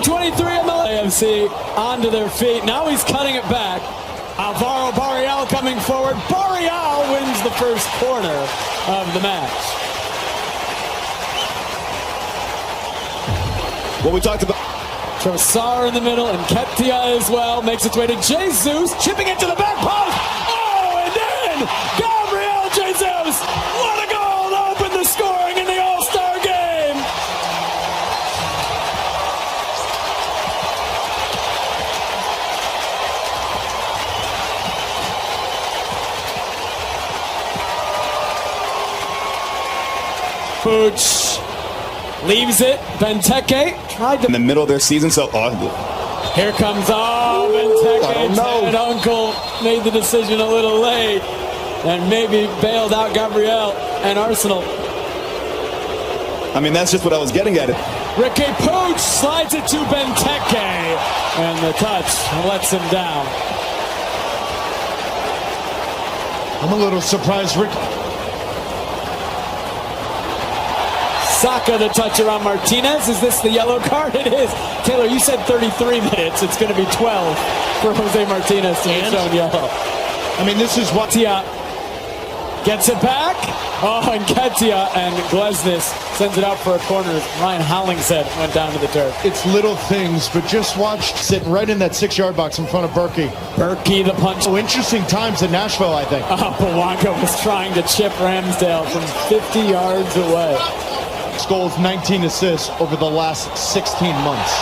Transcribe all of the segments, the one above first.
2023 MLS AFC onto their feet. Now he's cutting it back. Alvaro Barreal coming forward. Barreal wins the first corner of the match. What we talked about. Trossard in the middle, and Ketia as well. Makes its way to Jesus, chipping it to the back post. Oh, and then Gabriel Jesus. What a goal to open the scoring in the All-Star game. Pooch leaves it. Benteke tried to In the middle of their season, so here comes Benteke. Ted Uncle made the decision a little late and maybe bailed out Gabriel and Arsenal. I mean, that's just what I was getting at. Ricky Pooch slides it to Benteke, and the touch lets him down. I'm a little surprised, Rick. Saka the touch around Martinez. Is this the yellow card? It is. Taylor, you said 33 minutes. It's going to be 12 for Jose Martinez to be shown yellow. I mean, this is what... Ketia gets it back. Oh, and Ketia and Glesnes sends it out for a corner. Ryan Hollingshead went down to the turf. It's little things, but just watch sitting right in that 6-yard box in front of Berkey. Berkey the punch. So interesting times in Nashville, I think. Polanco was trying to chip Ramsdale from 50 yards away. Goals, 19 assists over the last 16 months.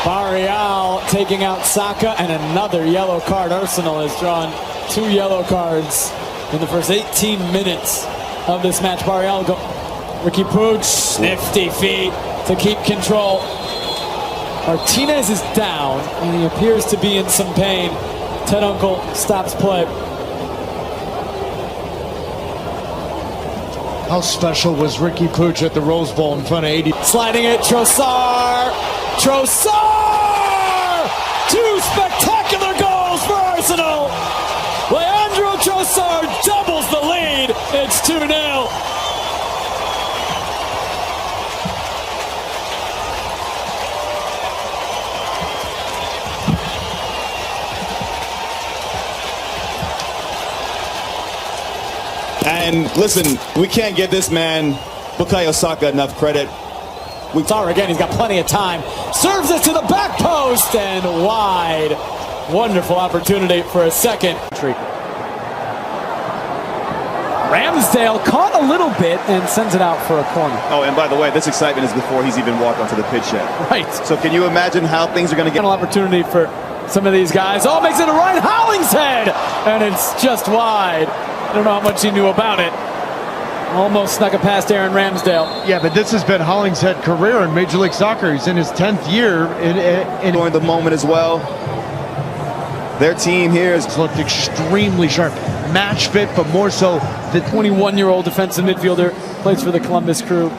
Barreal taking out Saka, and another yellow card. Arsenal has drawn 2 yellow cards in the first 18 minutes of this match. Barreal go. Ricky Pooch, nifty feet to keep control. Martinez is down, and he appears to be in some pain. Ted Uncle stops play. How special was Ricky Pooch at the Rose Bowl in front of 80? Sliding it, Trossard! Trossard! 2 spectacular goals for Arsenal! Leandro Trossard doubles the lead. It's 2-0. And listen, we can't give this man, Bukayo Saka, enough credit. Sorry again, he's got plenty of time. Serves it to the back post and wide. Wonderful opportunity for a second. Ramsdale caught a little bit and sends it out for a corner. Oh, and by the way, this excitement is before he's even walked onto the pitch yet. Right. So can you imagine how things are going to get? Final opportunity for some of these guys. Oh, makes it a right Hollingshead, and it's just wide. I don't know how much he knew about it. Almost snuck it past Aaron Ramsdale. Yeah, but this has been Hollingshead's career in Major League Soccer. He's in his 10th year. Enjoying the moment as well. Their team here has looked extremely sharp. Match fit, but more so the 21-year-old defensive midfielder plays for the Columbus Crew.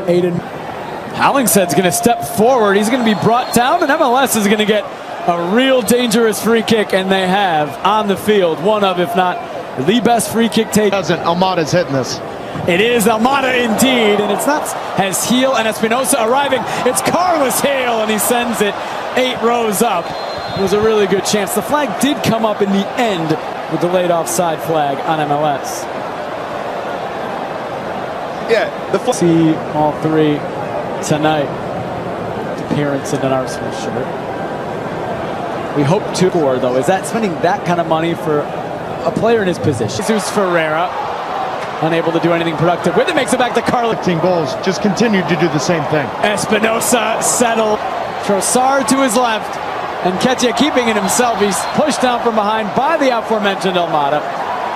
Aiden Hollingshead's going to step forward. He's going to be brought down, and MLS is going to get a real dangerous free kick, and they have on the field one of, if not the best free kick take. Almada's hitting this. It is Almada indeed, and it's not as Heel and Espinosa arriving. It's Carlos Heel, and he sends it 8 rows up. It was a really good chance. The flag did come up in the end with the delayed offside flag on MLS. Yeah, see all 3 tonight. Appearance in an Arsenal shirt. We hope to score, though. Is that spending that kind of money for a player in his position? Jesus Ferreira, unable to do anything productive with it, makes it back to Carlos. 15 goals, just continue to do the same thing. Espinosa settled. Trossard to his left, and Ketia keeping it himself. He's pushed down from behind by the aforementioned Almada,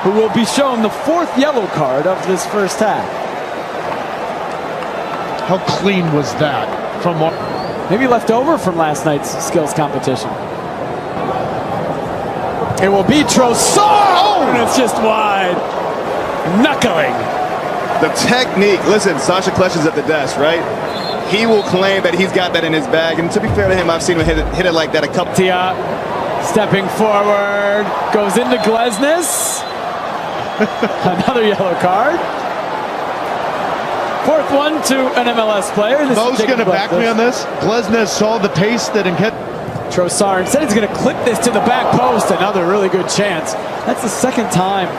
who will be shown the 4th yellow card of this first half. How clean was that? From maybe left over from last night's skills competition. It will be Trossard, and it's just wide. Knuckling. The technique. Listen, Sasha Klesch is at the desk, right? He will claim that he's got that in his bag, and to be fair to him, I've seen him hit it like that a couple. Tia stepping forward, goes into Glesnes. Another yellow card. Fourth one to an MLS player. Mo's going to back me on this. Glesnes saw the pace that Trossard said he's going to clip this to the back post. Another really good chance. That's the second time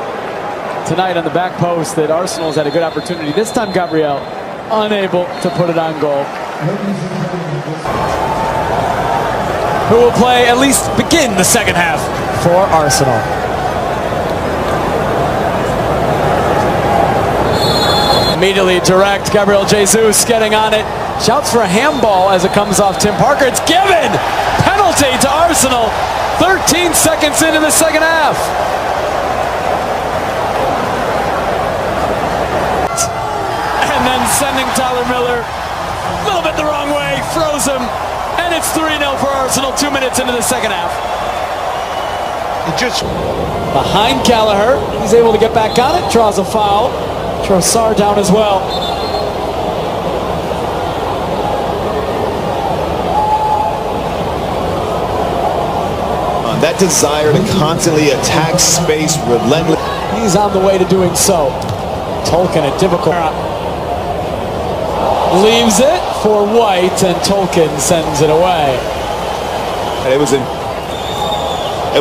tonight on the back post that Arsenal's had a good opportunity. This time Gabriel unable to put it on goal. Who will play, at least begin the second half for Arsenal. Immediately direct, Gabriel Jesus getting on it. Shouts for a handball as it comes off Tim Parker. It's given! Penalty to Arsenal. 13 seconds into the second half. And then sending Tyler Miller a little bit the wrong way, throws him, and it's 3-0 for Arsenal 2 minutes into the second half. just Behind Gallagher, he's able to get back on it, draws a foul. Trossard down as well. That desire to constantly attack space relentlessly. He's on the way to doing so. Tolkien at difficult. Leaves it for White, and Tolkien sends it away. It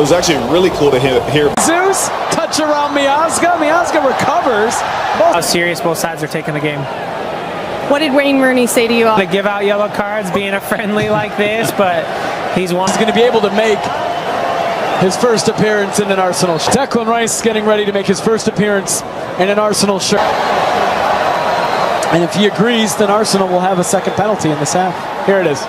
was actually really cool to hear. Zeus, touch around Miazga. Miazga recovers. How serious both sides are taking the game. What did Wayne Rooney say to you all? They give out yellow cards being a friendly like this, but he's going to be able to make his first appearance in an Arsenal shirt. Declan Rice getting ready to make his first appearance in an Arsenal shirt. And if he agrees, then Arsenal will have a second penalty in this half. Here it is.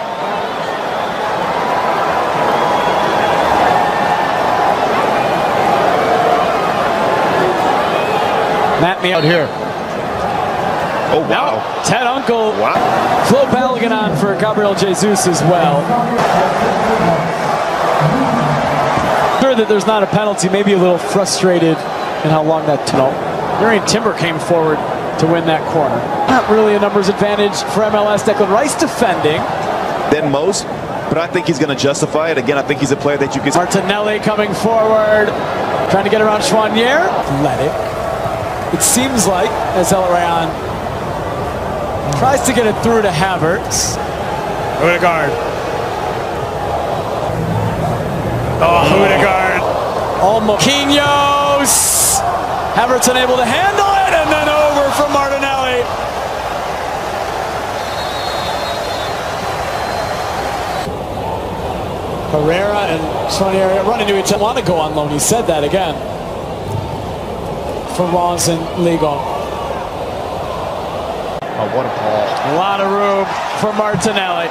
Matt me out here. Oh, wow. Now, Ted Uncle. Wow. Flo Balogun on for Gabriel Jesus as well. Sure that there's not a penalty, maybe a little frustrated in how long that took. Marion Timber came forward to win that corner. Not really a numbers advantage for MLS. Declan Rice defending. Than most, but I think he's going to justify it. Again, I think he's a player that you can... Martinelli coming forward, trying to get around Chouanier. Athletic. It seems like, as El Rayon tries to get it through to Havertz. Odegaard. Oh, Odegaard. Almost. Quinhos. Havertz unable to handle it, and then over from Martinelli. Herrera and Chouanier run into each other. Want to go on loan. He said that again. For Ross and Ligon. oh, what a ball. A lot of room for Martinelli.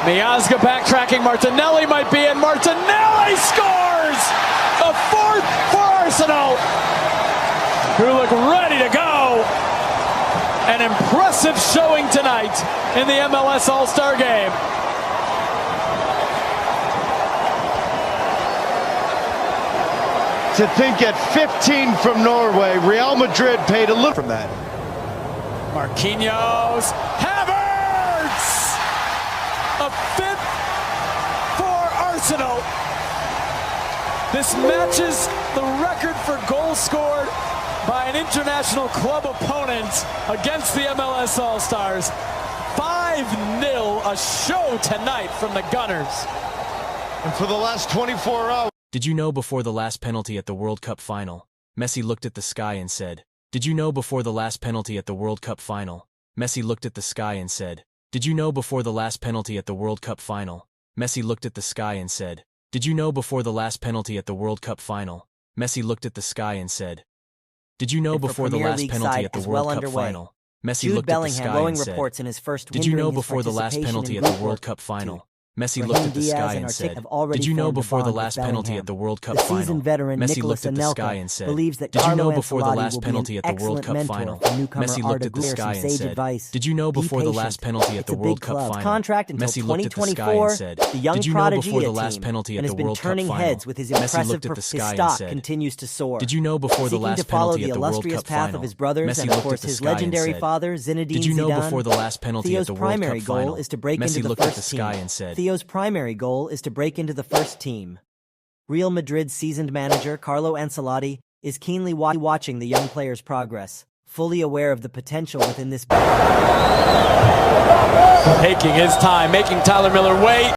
Miazga backtracking. Martinelli might be in. Martinelli scores! A fourth for Arsenal, who look ready to go. An impressive showing tonight in the MLS All Star game. To think at 15 from Norway, Real Madrid paid a little from that. Marquinhos, Havertz! A fifth for Arsenal. This matches the record for goals scored by an international club opponent against the MLS All Stars. 5-0, a show tonight from the Gunners. And for the last 24 hours. Did you know before the last penalty at the World Cup final, Messi looked at the sky and said, "Did you know before the last penalty at the World Cup final, Messi looked at the sky and said, "Did you know before the last penalty at the World Cup final, Messi looked at the sky and said, "Did you know before the last penalty at the World Cup final, Messi looked at the sky and said, "Did you know before the last penalty at the World Cup final, Messi looked at the sky and said, "Did you know before the last penalty at the World Cup final, Messi looked at the sky and said, "Did you know before the last penalty at the World Cup final, Messi looked at the sky and said, "Did you know before the last penalty at the World Cup final, Messi looked at the sky and said, "Did you know before the last penalty at the World Cup final, Messi looked at the sky and said, "Did you know before the last penalty at the World Cup final, Messi looked at the sky and said, "Did you know before the last penalty at the World Cup final, Messi looked at the sky and said, "Did you know before the last penalty at the World Cup final, Messi looked at the sky and said." Theo's primary goal is to break into the first team. Real Madrid's seasoned manager Carlo Ancelotti is keenly watching the young player's progress. fully aware of the potential within this. Taking his time, making Tyler Miller wait.